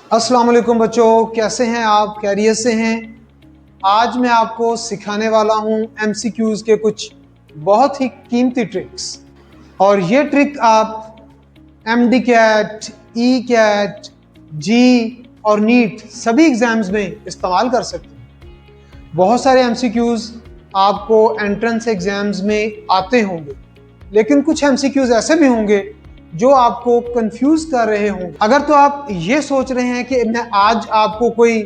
अस्सलाम वालेकुम बच्चों, कैसे हैं आप? खैरियत से हैं? आज मैं आपको सिखाने वाला हूं एमसीक्यूज के कुछ बहुत ही कीमती ट्रिक्स। और ये ट्रिक आप एमडी कैट, ई कैट, जी और नीट सभी एग्जाम्स में इस्तेमाल कर सकते हैं। बहुत सारे एमसीक्यूज आपको एंट्रेंस एग्जाम्स में आते होंगे, लेकिन कुछ एमसीक्यूज ऐसे भी होंगे जो आपको कंफ्यूज कर रहे होंगे। अगर तो आप ये सोच रहे हैं कि मैं आज आपको कोई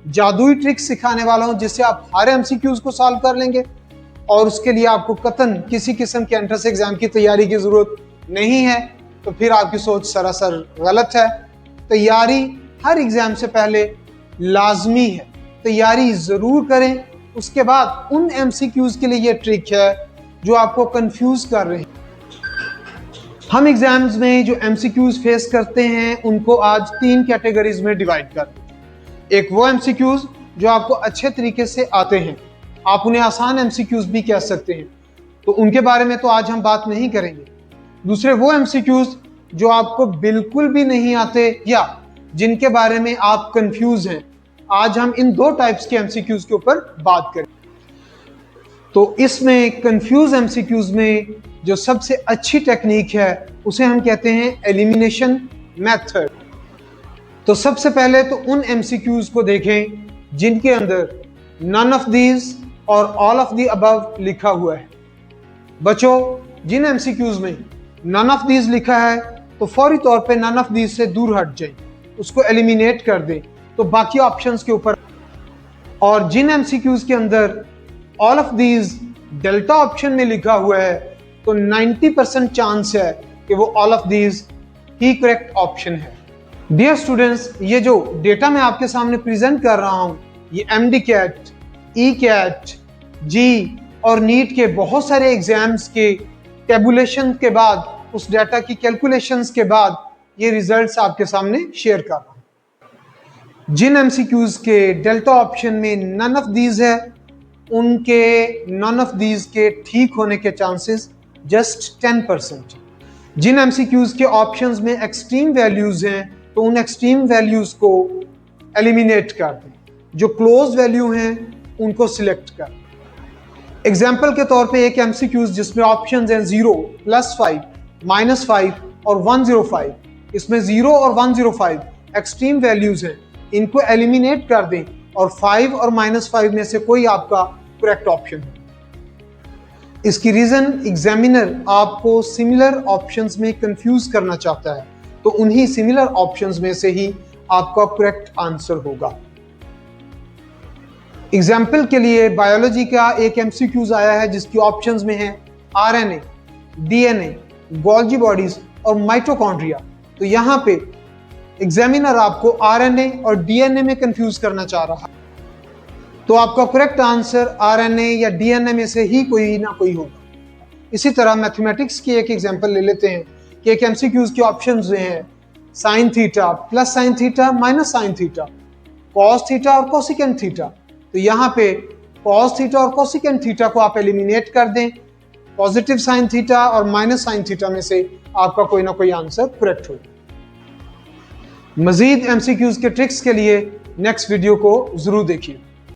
जादुई ट्रिक सिखाने वाला हूं जिससे आप हर एमसीक्यूज को सॉल्व कर लेंगे और उसके लिए आपको कतन किसी किस्म के एंट्रेंस एग्जाम की तैयारी की जरूरत नहीं है, तो फिर आपकी सोच सरासर गलत है। तैयारी हर एग्जाम से पहले लाजमी है, तैयारी जरूर करें। उसके बाद उन एमसीक्यूज के लिए ये ट्रिक है जो आपको कंफ्यूज कर रहे हैं। हम एग्जाम्स में जो एमसीक्यूज फेस करते हैं उनको आज 3 कैटेगरीज में डिवाइड करते हैं। एक वो एमसीक्यूज जो आपको अच्छे तरीके से आते हैं, आप उन्हें आसान एमसीक्यूज भी कह सकते हैं, तो उनके बारे में तो आज हम बात नहीं करेंगे। दूसरे वो एमसीक्यूज जो आपको बिल्कुल भी नहीं आते या जिनके बारे में आप कंफ्यूज हैं, आज हम इन 2 टाइप्स के एमसीक्यूज के ऊपर बात करें। तो इसमें कंफ्यूज एमसीक्यूज में जो सबसे अच्छी टेक्निक है उसे हम कहते हैं एलिमिनेशन मेथड। तो सबसे पहले तो उन एमसीक्यूज को देखें जिनके अंदर नन ऑफ दीज और ऑल ऑफ दी अबव लिखा हुआ है। बच्चों, जिन एमसीक्यूज में नन ऑफ दीज लिखा है तो फौरी तौर पे नन ऑफ दीज से दूर हट जाएं, उसको एलिमिनेट कर दें, तो बाकी ऑप्शंस के ऊपर। और जिन एमसीक्यूज के अंदर all of these delta option में लिखा हुआ है तो 90% चांस है कि वो all of these he correct option है। डियर स्टूडेंट्स, ये जो डेटा मैं आपके सामने प्रेजेंट कर रहा हूं, ये एमडी कैट, ई कैट, जी और नीट के बहुत सारे एग्जाम्स के टेबुलेशन के बाद, उस डेटा की कैलकुलेशंस के बाद ये रिजल्ट्स आपके सामने शेयर कर रहा हूं। जिन एमसीक्यूज के डेल्टा ऑप्शन में नन ऑफ दीज है, उनके नन ऑफ दीज के ठीक होने के चांसेस जस्ट 10%। जिन एमसीक्यूज के ऑप्शंस में एक्सट्रीम वैल्यूज हैं तो उन एक्सट्रीम वैल्यूज को एलिमिनेट कर दें, जो क्लोज वैल्यू हैं उनको सिलेक्ट कर। एग्जाम्पल के तौर पे एक एमसीक्यूज जिसमें ऑप्शंस हैं 0, +5, -5 और 105, इसमें 0 और 105 एक्सट्रीम वैल्यूज हैं, इनको एलिमिनेट कर दें और 5 और -5 में से कोई आपका करेक्ट ऑप्शन है। इसकी रीजन एग्जामिनर आपको सिमिलर ऑप्शंस में कंफ्यूज करना चाहता है, तो उन्हीं सिमिलर ऑप्शंस में से ही आपका करेक्ट आंसर होगा। एग्जाम्पल के लिए बायोलॉजी का एक एमसीक्यूज आया है जिसकी ऑप्शंस में है आरएनए, डीएनए, गोल्जी बॉडीज और माइटोकॉन्ड्रिया। तो यहां पे एग्जामिनर आपको आरएनए और डीएनए में कंफ्यूज करना चाह रहा है, तो आपका करेक्ट आंसर आरएनए या डीएनए में से ही कोई ना कोई होगा। इसी तरह मैथमेटिक्स की एक एग्जांपल ले लेते हैं कि एक एमसीक्यूज के ऑप्शंस हैं sin theta, +sin theta, -sin theta, cos theta और कोसिकेंट थीटा। तो यहाँ पे cos थीटा और कोसिकेंट थीटा को आप एलिमिनेट कर दें, पॉजिटिव sin थीटा और -sin थीटा में से आपका कोई ना कोई आंसर करेक्ट होगा। मजीद एमसीक्यूज के ट्रिक्स के लिए नेक्स्ट वीडियो को जरूर देखिए।